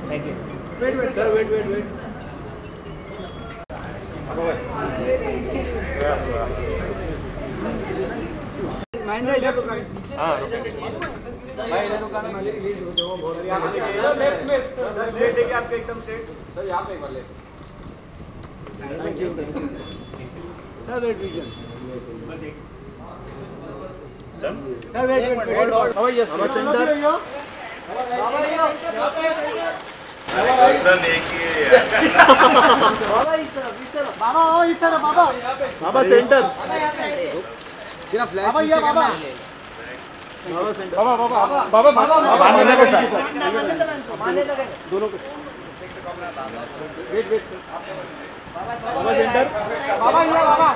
Thank you. Wait sir, wait. Mahendra इधर रुका। हाँ रुकेंगे। भाई इधर रुकाना, प्लीज रुको, वो बहुत लेफ्ट में स्ट्रेट देखिए आपके एकदम स्ट्रेट सर, यहाँ पे एक बार left. Thank you sir, wait vision बस एक सर, वेट हवा यस हवा सेंटर इधर देखिए बाबा सेंटर तेरा फ्लैश बाबा ये बाबा बाबा सेंटर बाबा मानने को सर दोनों को वेट बाबा सेंटर बाबा ये बाबा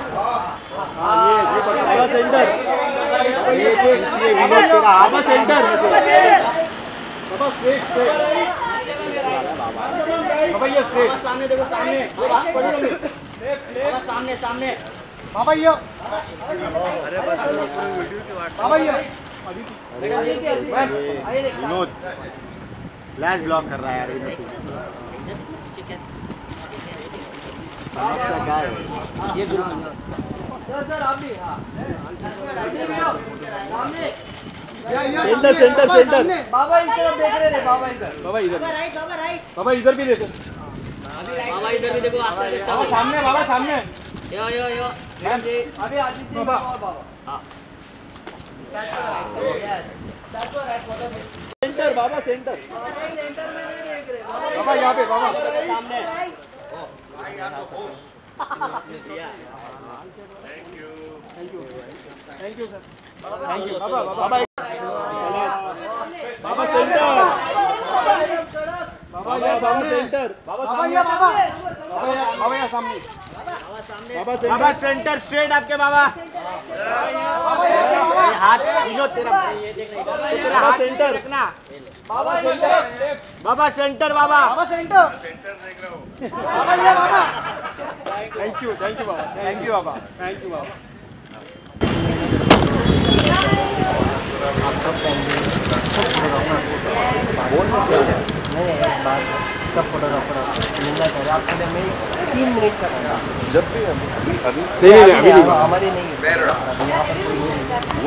ये बाबा सेंटर ये विनोद तेरा बाबा सेंटर बाबा स्ट्रेट बाबा ये स्ट्रेट सामने देखो, सामने बाबा, सामने बाबा ये अरे बस वीडियो की बात बाबा ये विनोद फ्लैश ब्लॉक कर रहा है यार विनोद ये सर आप भी सामने सेंटर बाबा इस तरफ देख रहे थे, बाबा इधर बाबा इधर भी देखो बाबा इधर भी देखो, बाबा सामने यो अभी आदित्य बाबा। बाबा सेंटर बाबा सेंटर बाबा यहाँ पे बाबा सामने thank you sir thank you बाबा बाबा सेंटर बाबा सेंटर बाबा यहाँ सामने बाबा सेंटर स्ट्रेट आपके बाबा हाथ विनोद तेरा हाथ सेंटर रखना बाबा सेंटर बाबा सेंटर सेंटर देख रहा हूँ। बाबा ये बाबा थैंक यू बाबा थैंक यू बाबा सब फोटोग्राफर मिलना चाहिए आपके लिए। मैं 3 मिनट का जब भी अभी नहीं हमारे नहीं है यहाँ पर कोई नहीं।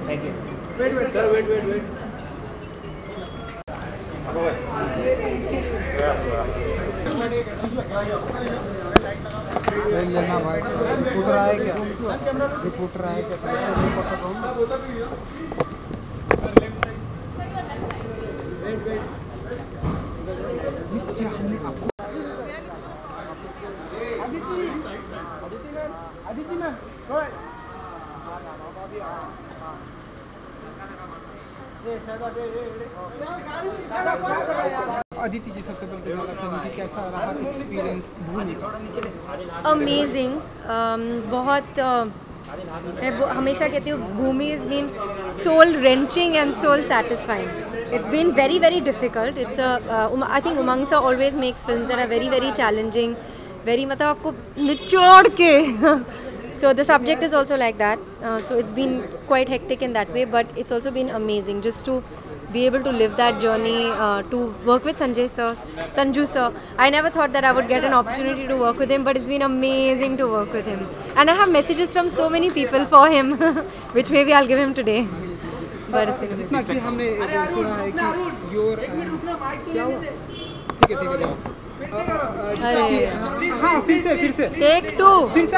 Thank you wait sir, wait लेना भाई, रिपोर्टर आए क्या? आदित्य मैम अदिति जी, सबसे पहले जानना चाहेंगे कि कैसा रहा एक्सपीरियंस भूमि का? अमेजिंग, बहुत मैं हमेशा कहती हूँ Bhumi is been soul enriching and soul satisfying. It's been very very difficult. It's I think Umang sir always makes films that are very very challenging, very मतलब आपको निचोड़ के so the subject is also like that. So it's been quite hectic in that way, but it's also been amazing just to be able to live that journey, to work with Sanju sir. I never thought that I would get an opportunity to work with him, but it's been amazing to work with him. And I have messages from so many people for him, which maybe I'll give him today. But it's जितना कि हमने सुना है कि your क्या हुआ? ठीक है हाँ फिर से टेक 2 फिर से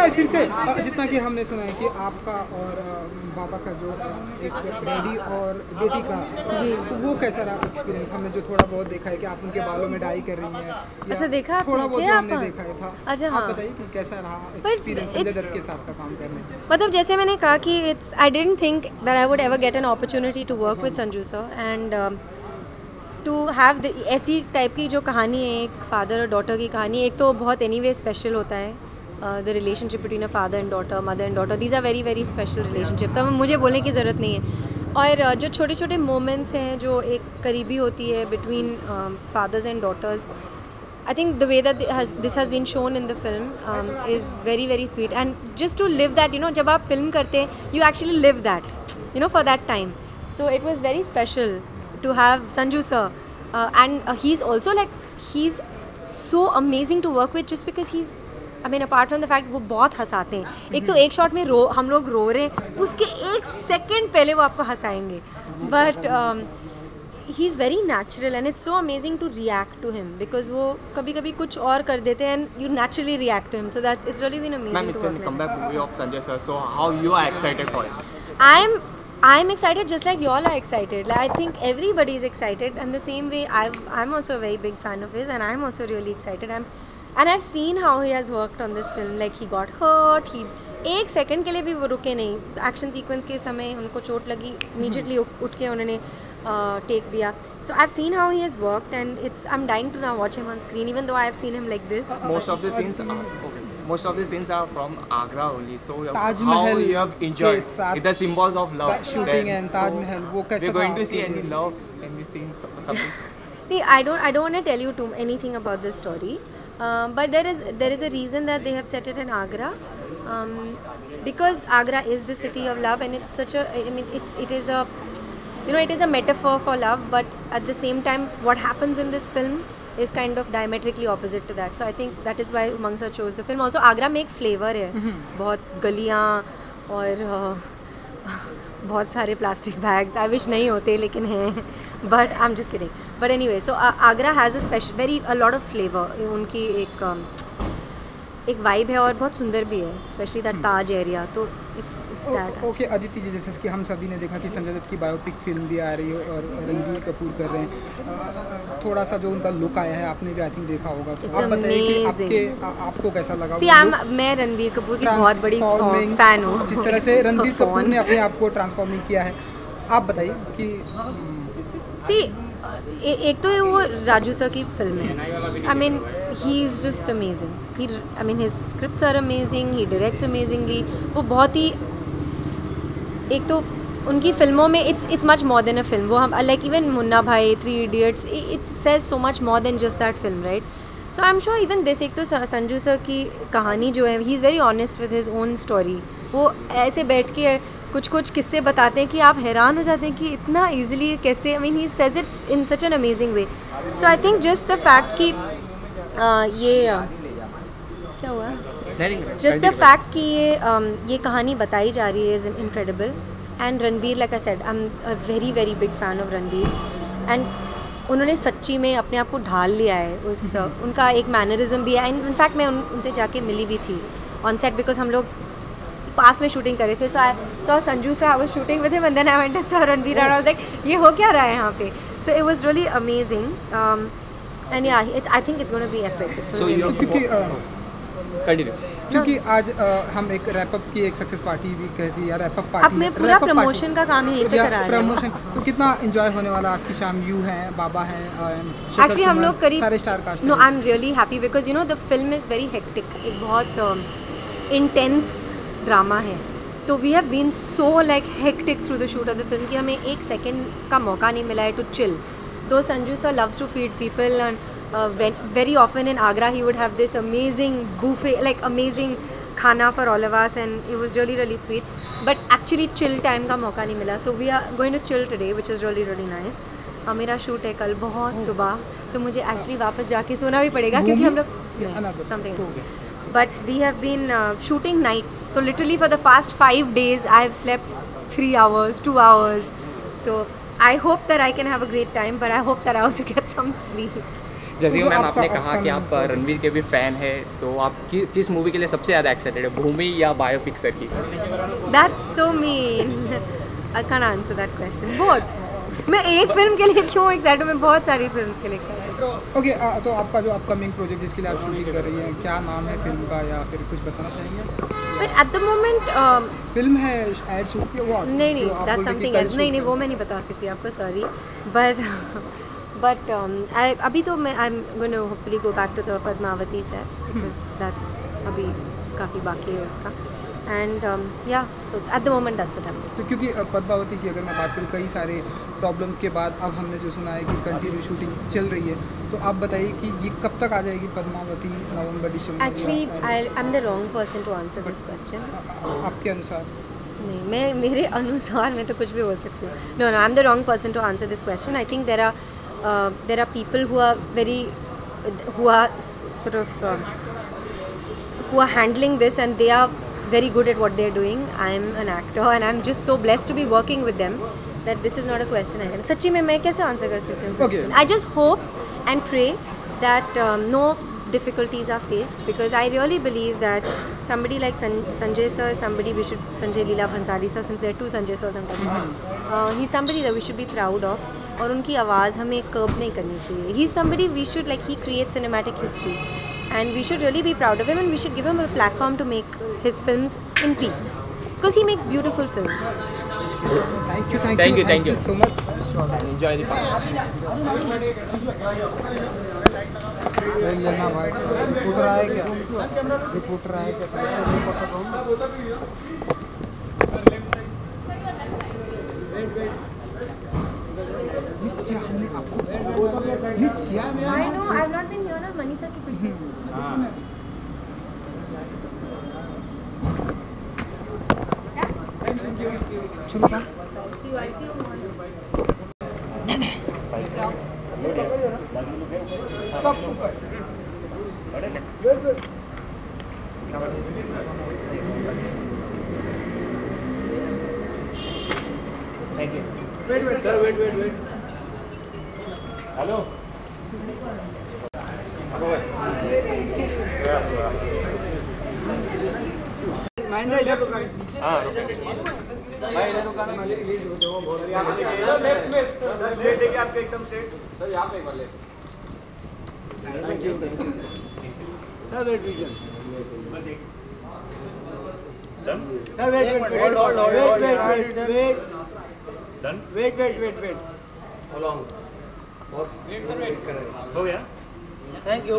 जितना कि हमने सुना है कि आपका और बाबा का जो एक डैडी और बेटी का जी, तो वो कैसा रहा एक्सपीरियंस? हमने जो थोड़ा बहुत देखा है कि आप उनके बालों में डाई कर रही हैं। अच्छा, देखा थोड़ा बहुत थे जो आप? हमने देखा है था। अच्छा, आप हाँ, बताइए कि कैसा रहा But experience Sanjay it's- Dutt के साथ का काम करने? मतलब जैसे मैंने कहा कि I didn't think that I would ever get an opportunity to work with Sanju sir, and to have ऐसी टाइप की जो कहानी है, एक फादर और डॉटर की कहानी, एक तो बहुत एनीवे स्पेशल होता है the relationship between a father and daughter, mother and daughter. These are very very special relationships. अब मुझे बोलने की ज़रूरत नहीं है. और जो छोटे छोटे मोमेंट्स हैं जो एक करीबी होती है between fathers and daughters, I think the way that this has been shown in the film is very very sweet, and just to live that, you know, जब आप film करते हैं, you actually live that, you know, for that time. So it was very special to have Sanju sir, and he's also like, he's so amazing to work with just because he's, I mean, apart from the fact वो बहुत हंसाते हैं. एक तो एक shot में हम लोग रो रहे हैं, उसके एक सेकंड पहले वो आपको हंसाएंगे. But he's very natural and it's so amazing to react to him because वो कभी-कभी कुछ और कर देते हैं and you naturally react to him. So it's really been amazing. Ma'am, it's a comeback movie of Sanjay sir. So how you are excited for it? I'm excited just like you all are excited. Like, I think everybody is excited, and the same way I'm also a very big fan of his, and I'm also really excited. And I've seen how he has worked on this film. Like, he got hurt. He एक second के लिए भी वो रुके नहीं. Action sequence के समय उनको चोट लगी, immediately उठ के उन्होंने take दिया. So I've seen how he has worked, and I'm dying to now watch him on screen, even though I have seen him like this. Most of the scenes are from Agra only. So Taj how Mahal you have enjoyed the symbols of love shooting and Taj Mahal, वो कैसा we're going था to see आपके any लिए? love in the scenes or something? See, I don't want to tell you anything about this story, but there is a reason that they have set it in Agra, because Agra is the city of love, and it's such a, I mean, it is a, you know, it is a metaphor for love, but at the same time what happens in this film is kind of diametrically opposite to that. So I think that is why Umang sir chose the film. Also Agra में एक flavor है, बहुत गलियाँ और बहुत सारे plastic bags. I wish नहीं होते लेकिन हैं. But I'm just kidding. But anyway, so Agra has a lot of flavor. उनकी एक vibe है और बहुत सुंदर भी है, especially that Taj area. तो it's that. ओके अदिति जी, जैसे कि हम सभी ने देखा कि संजय दत्त की बायोपिक फिल्म भी आ रही है और रणबीर कपूर कर रहे हैं. थोड़ा सा जो उनका लुक आया है आपने भी आई थिंक देखा होगा, तो आप बताइए कि आपको कैसा लगा? मैं रणबीर कपूर की बहुत बड़ी फैन हूँ. जिस तरह से रणबीर कपूर ने अपने आप को ट्रांसफॉर्मिंग किया है, आप बताइए कि एक तो वो राजू सर की फिल्म है. I mean he is just amazing. I mean his scripts are amazing, he directs amazingly. वो बहुत ही, एक तो उनकी फिल्मों में it's much more than a film. वो हम like even Munna Bhai, 3 idiots, it's says so much more than just that film, right? So I am sure even this, एक तो संजू सर की कहानी जो है, he is very honest with his own story. वो ऐसे बैठ के कुछ किस्से बताते हैं कि आप हैरान हो जाते हैं कि इतना ईजिली कैसे. आई mean he says it's in such an amazing way. So I think just the fact कि ये क्या हुआ, जस्ट द फैक्ट कि ये कहानी बताई जा रही है is incredible. And Ranbir, like I said, I am a very very big fan of Ranbir, and उन्होंने सच्ची में अपने आप को ढाल लिया है. उनका एक मैनरिज्म भी है. इनफैक्ट मैं उनसे जाके मिली भी थी ऑन सेट, बिकॉज हम लोग पास में शूटिंग कर रहे थे. So I saw Sanju sir, I was shooting with him, and then I went and saw Ranbir, and I was like, ये हो क्या रहा है यहाँ पे? So it was really amazing, and yeah I think it's gonna be epic. क्योंकि आज हम एक रैप अप की एक सक्सेस पार्टी भी कहती है, रैप अप पार्टी. अब मैं पूरा प्रमोशन का काम यहीं पे करा रही हूँ. प्रमोशन तो कितना एंजॉय होने वाला आज की शाम. यू हैं, बाबा हैं, एक्चुअली हम लोग करीब सारे star cast. No, I am really happy because you know the film is very hectic. एक बहुत इंटेंस ड्रामा है, तो we have been so like hectic through the shoot of the film कि हमें एक सेकेंड का मौका नहीं मिला है to chill. Though Sanju sir loves to feed people, and very often in Agra he would have this amazing buffet, like amazing khana for all of us, and it was really really sweet. But actually chill time का मौका नहीं मिला, so we are going to chill today, which is really really nice. मेरा shoot है कल बहुत सुबह, तो मुझे एक्चुअली वापस जाके सोना भी पड़ेगा क्योंकि हम लोग something. But we have been shooting nights, so literally for the past 5 days I have slept 3 hours, 2 hours. So I hope that I can have a great time, but I hope that I also get some sleep. जैसे ma'am आपने कहा कि आप रणवीर के भी fan है, तो आप किस मूवी के लिए सबसे ज़्यादा एक्साइटेड है, भूमि या बायोपिक सर की? That's so mean. I can't answer that question. Both. मैं एक फिल्म के लिए क्यों एक्साइटेड हूँ, मैं बहुत सारी फिल्म्स के लिए एक्साइटेड हूँ. ओके, तो आपका जो अपकमिंग प्रोजेक्ट जिसके लिए आप शूटिंग कर रही हैं, क्या नाम है फिल्म का, या फिर कुछ बताना चाहेंगे? But at the moment film है, एड शूट की, वो नहीं, that's something else. नहीं, वो मैं नहीं बता सकती आपको, सॉरी. But अभी तो मैं I'm going to hopefully go back to the Padmavati set because that's अभी काफ़ी बाकी है उसका. And yeah, so at the moment that's what I'm doing. तो क्योंकि पद्मावती की अगर मैं बात करूँ, कई सारे प्रॉब्लम के बाद अब हमने जो सुना है कि कंटिन्यू शूटिंग चल रही है, तो आप बताइए कि ये कब तक आ जाएगी पद्मावती? नवंबर, दिसंबर? Actually, I'm the wrong person to answer this question. आपके अनुसार? नहीं, मेरे अनुसार मैं तो कुछ भी बोल सकती हूँ. No, I'm the wrong person to answer this question. I think there are people who are sort of who are handling this, and they are very good at what they're doing. I'm an actor and I'm just so blessed to be working with them that this is not a question I can. सच्ची में मैं कैसे answer कर सकती हूँ question? I just hope and pray that no difficulties are faced, because I really believe that somebody like Sanjay sir, Sanjay Leela Bhansali sir, since there are two Sanjay sirs I'm talking about, he's somebody that we should be proud of, और उनकी आवाज़ हमें कर्ब नहीं करनी चाहिए. He's somebody we should, like, he creates cinematic history and we should really be proud of him, and we should give him a platform to make his films in peace, because he makes beautiful films. Thank you so much. Enjoy the party. लेना भाई, reporter आए क्या? Reporter आए क्या? Miss किया हमने आपको, miss किया. I know, I've not been here na, Manisha की picture. चलो बा. I'll see you tomorrow. सब ऊपर. Thank you. Wait, sir, wait. Hello. Mahendra इधर रुका. हाँ भाई इधर रुका ना, प्लीज रुको. वो बहुत लेफ्ट में स्ट्रेट देखिए आपके एकदम स्ट्रेट. सर यहाँ पे एक बार ले. Thank you sir. Wait vision. Sir wait. along बहुत वेट कर रहे हैं. हो गया. Thank you.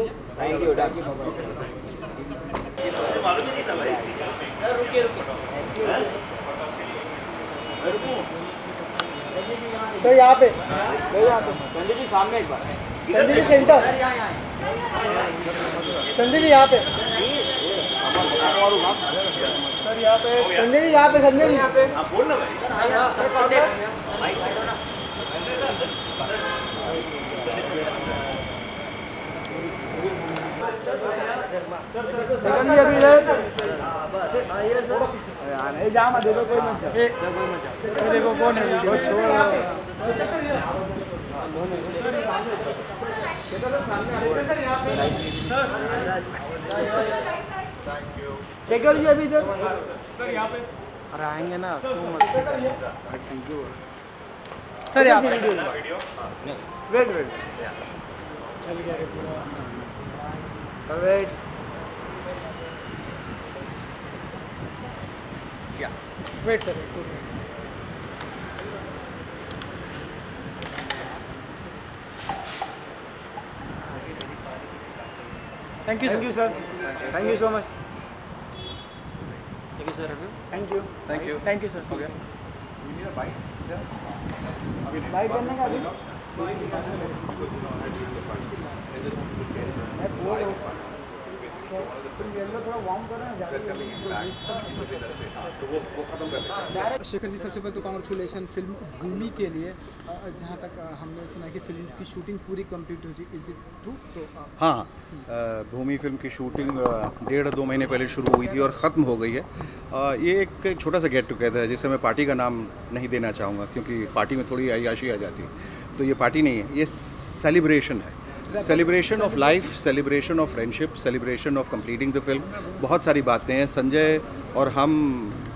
मालूम ही नहीं था भाई. सर यहाँ पे संजय जी सामने एक बार. संजय जी सेंटर. संजय जी यहाँ पे. सर यहाँ पे. संजय जी यहाँ पे. आप बोल ना भाई. अभी इधर जा मत देखो, कोई मत देखो कौन है वीडियो जी अभी इधर. सर यहाँ पे. अरे आएंगे ना तो मत. सर यहाँ पे वेट चल गया पूरा. Wait. Wait sir. Thank you sir. Thank you so much. Thank you sir. हो गया. बाइक करने का अभी. शेखर जी, सबसे पहले तो कॉन्ग्रेचुलेशन फिल्म भूमि के लिए. जहाँ तक हमने सुना कि फिल्म की शूटिंग पूरी कंप्लीट हो चुकी, इज इट ट्रू? तो हाँ, भूमि फिल्म की शूटिंग 1.5-2 महीने पहले शुरू हुई थी और ख़त्म हो गई है. ये एक छोटा सा गेट टुगेदर है, जिसे मैं पार्टी का नाम नहीं देना चाहूँगा, क्योंकि पार्टी में थोड़ी अय्याशी आ जाती है. तो ये पार्टी नहीं है, ये सेलिब्रेशन है. Celebration of life, celebration of friendship, celebration of completing the film. बहुत सारी बातें हैं. संजय और हम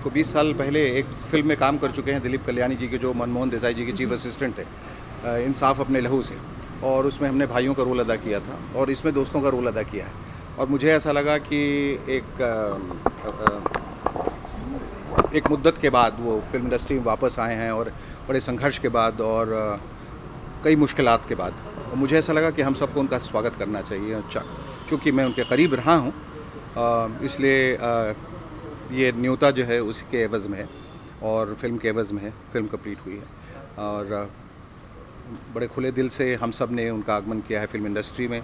को 20 साल पहले एक फिल्म में काम कर चुके हैं, दिलीप कल्याणी जी के, जो मनमोहन देसाई जी के चीफ असिस्टेंट थे, इंसाफ अपने लहू से, और उसमें हमने भाइयों का रोल अदा किया था और इसमें दोस्तों का रोल अदा किया है. और मुझे ऐसा लगा कि एक मुद्दत के बाद वो फिल्म इंडस्ट्री में वापस आए हैं, और बड़े संघर्ष के बाद और कई मुश्किलात के बाद, और मुझे ऐसा लगा कि हम सबको उनका स्वागत करना चाहिए. चूँकि मैं उनके करीब रहा हूँ, इसलिए ये न्योता जो है उसके एवज़ में है और फिल्म के एवज़ में है। फिल्म कंप्लीट हुई है और बड़े खुले दिल से हम सब ने उनका आगमन किया है फिल्म इंडस्ट्री में।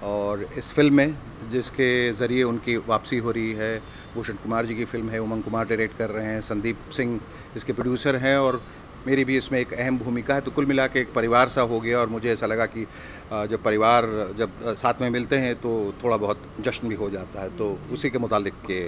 और इस फिल्म में जिसके ज़रिए उनकी वापसी हो रही है, भूषण कुमार जी की फिल्म है, उमंग कुमार डायरेक्ट कर रहे हैं, संदीप सिंह इसके प्रोड्यूसर हैं और मेरी भी इसमें एक अहम भूमिका है। तो कुल मिला के एक परिवार सा हो गया और मुझे ऐसा लगा कि जब परिवार जब साथ में मिलते हैं तो थोड़ा बहुत जश्न भी हो जाता है। तो उसी के मुतालिक के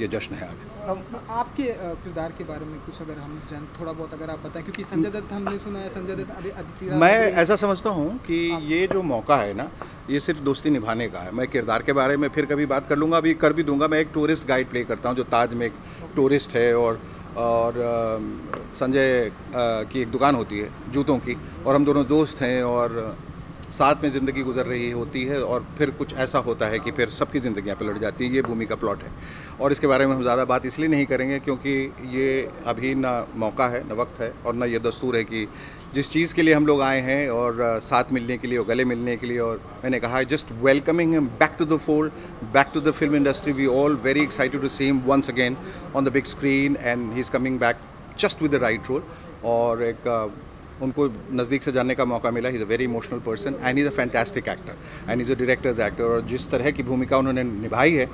ये जश्न है आज। आपके किरदार के बारे में कुछ अगर हम जान थोड़ा बहुत अगर आप बताएं, क्योंकि संजय दत्त हमने सुना है, संजय दत्त अदिति राव। मैं ऐसा समझता हूँ कि ये जो मौका है ना, ये सिर्फ दोस्ती निभाने का है। मैं किरदार के बारे में फिर कभी बात कर लूँगा, अभी कर भी दूंगा। मैं एक टूरिस्ट गाइड प्ले करता हूँ जो ताज में एक टूरिस्ट है और संजय की एक दुकान होती है जूतों की और हम दोनों दोस्त हैं और साथ में ज़िंदगी गुजर रही होती है और फिर कुछ ऐसा होता है कि फिर सबकी ज़िंदगियाँ पलट जाती हैं। ये भूमि का प्लॉट है और इसके बारे में हम ज़्यादा बात इसलिए नहीं करेंगे क्योंकि ये अभी ना मौका है, ना वक्त है और ना ये दस्तूर है कि जिस चीज़ के लिए हम लोग आए हैं और साथ मिलने के लिए और गले मिलने के लिए। और मैंने कहा just welcoming him back to the fold, back to the film industry. We all very excited to see him once again on the big screen and he is coming back just with the right role. और एक उनको नज़दीक से जानने का मौका मिला। He is a very emotional person and is a fantastic actor and is a director's actor. और जिस तरह की भूमिका उन्होंने निभाई है,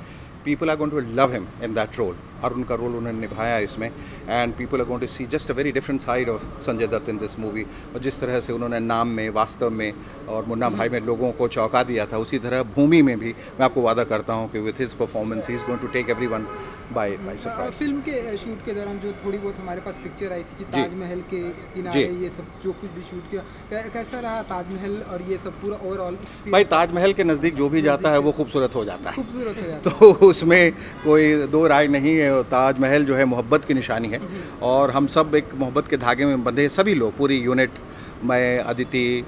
people are going to love him in that role. और उनका रोल उन्होंने निभाया इसमें and people are going to see just a very different side of Sanjay Dutt in this movie. और जिस तरह से उन्होंने नाम में, वास्तव में और मुन्ना भाई में लोगों को चौंका दिया था, उसी तरह भूमि में भी मैं आपको वादा करता हूँ कि with his performance he is going to take everyone by surprise. Film के शूट के दौरान जो थोड़ी बहुत हमारे पास पिक्चर आई थी कि ताजमहल के किनारे ये सब जो कुछ भी शूट किया, कैसा रहा ताजमहल और ये सब पूरा ओवरऑल एक्सपीरियंस? भाई ताजमहल के नज़दीक जो भी जाता है वो खूबसूरत हो जाता है, खूबसूरत हो जाता है। तो उसमें कोई दो राय नहीं है। ताजमहल जो है मोहब्बत की निशानी है और हम सब एक मोहब्बत के धागे में बंधे, सभी लोग, पूरी यूनिट, मैं, अदिति,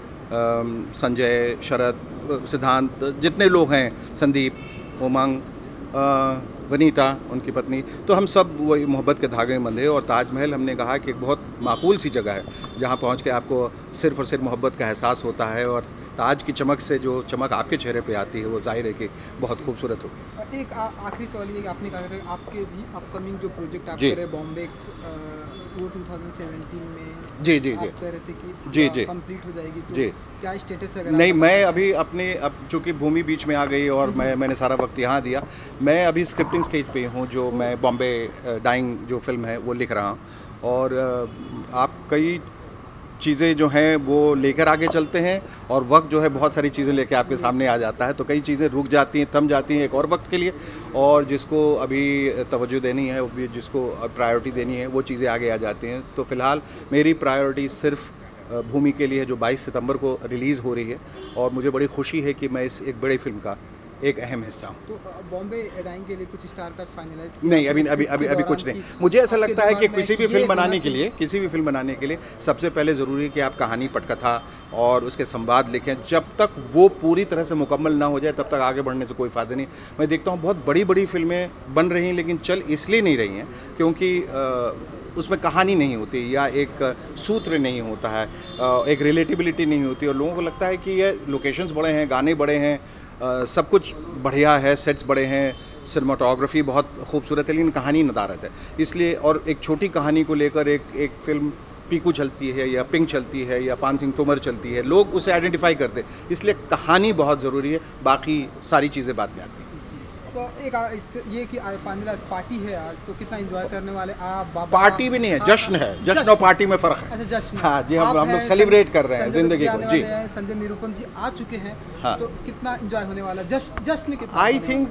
संजय, शरद, सिद्धांत, जितने लोग हैं, संदीप, उमंग, वनीता उनकी पत्नी, तो हम सब वही मोहब्बत के धागे में बंधे। और ताजमहल हमने कहा कि एक बहुत माकूल सी जगह है जहाँ पहुँच के आपको सिर्फ और सिर्फ मोहब्बत का एहसास होता है और ताज की चमक से जो चमक आपके चेहरे पे आती है वो जाहिर है कि बहुत खूबसूरत होगी। एक आखिरी सवाल ये कि आपने कहा था आपके भी अपकमिंग जो प्रोजेक्ट आप कर रहे हैं बॉम्बे, वो 2017 में जी कह रहे थे कि जी कंप्लीट हो जाएगी, तो जी क्या स्टेटस है? नहीं, मैं अभी अपने अब चूँकि भूमि बीच में आ गई और मैंने सारा वक्त यहाँ दिया, मैं अभी स्क्रिप्टिंग स्टेज पे हूँ। जो मैं बॉम्बे डाइंग जो फिल्म है वो लिख रहा हूँ और आप कई चीज़ें जो हैं वो लेकर आगे चलते हैं और वक्त जो है बहुत सारी चीज़ें लेकर आपके सामने आ जाता है, तो कई चीज़ें रुक जाती हैं, थम जाती हैं एक और वक्त के लिए, और जिसको अभी तवज्जो देनी है, जिसको प्रायोरिटी देनी है, वो चीज़ें आगे आ जाती हैं। तो फ़िलहाल मेरी प्रायोरिटी सिर्फ भूमि के लिए जो 22 सितंबर को रिलीज़ हो रही है और मुझे बड़ी खुशी है कि मैं इस एक बड़े फिल्म का एक अहम हिस्सा हूँ। तो बॉम्बे डाइंग के लिए कुछ स्टार कास्ट फाइनलाइज नहीं, अभी कुछ नहीं। मुझे ऐसा लगता है कि किसी भी फिल्म बनाने के लिए सबसे पहले ज़रूरी है कि आप कहानी, पटकथा और उसके संवाद लिखें। जब तक वो पूरी तरह से मुकम्मल ना हो जाए तब तक आगे बढ़ने से कोई फ़ायदा नहीं। मैं देखता हूँ बहुत बड़ी बड़ी फिल्में बन रही हैं लेकिन चल इसलिए नहीं रही हैं क्योंकि उसमें कहानी नहीं होती या एक सूत्र नहीं होता है, एक रिलेटिबिलिटी नहीं होती और लोगों को लगता है कि ये लोकेशंस बड़े हैं, गाने बड़े हैं, सब कुछ बढ़िया है, सेट्स बड़े हैं, सिनेमाटोग्राफी बहुत खूबसूरत है, लेकिन कहानी नदारत है। इसलिए और एक छोटी कहानी को लेकर एक फिल्म पीकू चलती है या पिंक चलती है या पान सिंह तोमर चलती है, लोग उसे आइडेंटिफाई करते हैं। इसलिए कहानी बहुत ज़रूरी है, बाकी सारी चीज़ें बाद में आती हैं। तो एक ये कि फाइनल पार्टी है आज, तो कितना एंजॉय करने वाले आप? पार्टी भी नहीं है, जश्न है। जश्न और पार्टी में फ़र्क है। अच्छा, जश्न। हाँ जी, हम लोग सेलिब्रेट कर रहे हैं ज़िंदगी को। जी, संजय निरुपम जी आ चुके हैं। हाँ। तो कितना एंजॉय होने वाला जश्न कितना? आई थिंक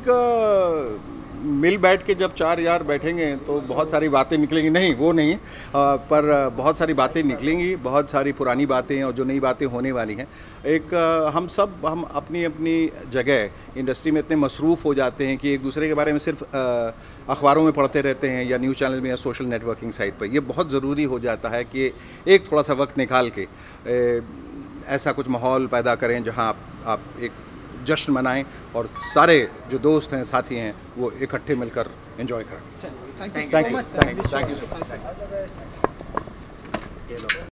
मिल बैठ के जब चार यार बैठेंगे तो बहुत सारी बातें निकलेंगी। नहीं, वो नहीं, पर बहुत सारी बातें निकलेंगी, बहुत सारी पुरानी बातें और जो नई बातें होने वाली हैं। एक हम अपनी अपनी जगह इंडस्ट्री में इतने मसरूफ़ हो जाते हैं कि एक दूसरे के बारे में सिर्फ अखबारों में पढ़ते रहते हैं या न्यूज़ चैनल में या सोशल नेटवर्किंग साइट पर। ये बहुत ज़रूरी हो जाता है कि एक थोड़ा सा वक्त निकाल के ऐसा कुछ माहौल पैदा करें जहाँ आप एक जश्न मनाएं और सारे जो दोस्त हैं, साथी हैं, वो इकट्ठे मिलकर एंजॉय करें। Thank you so much.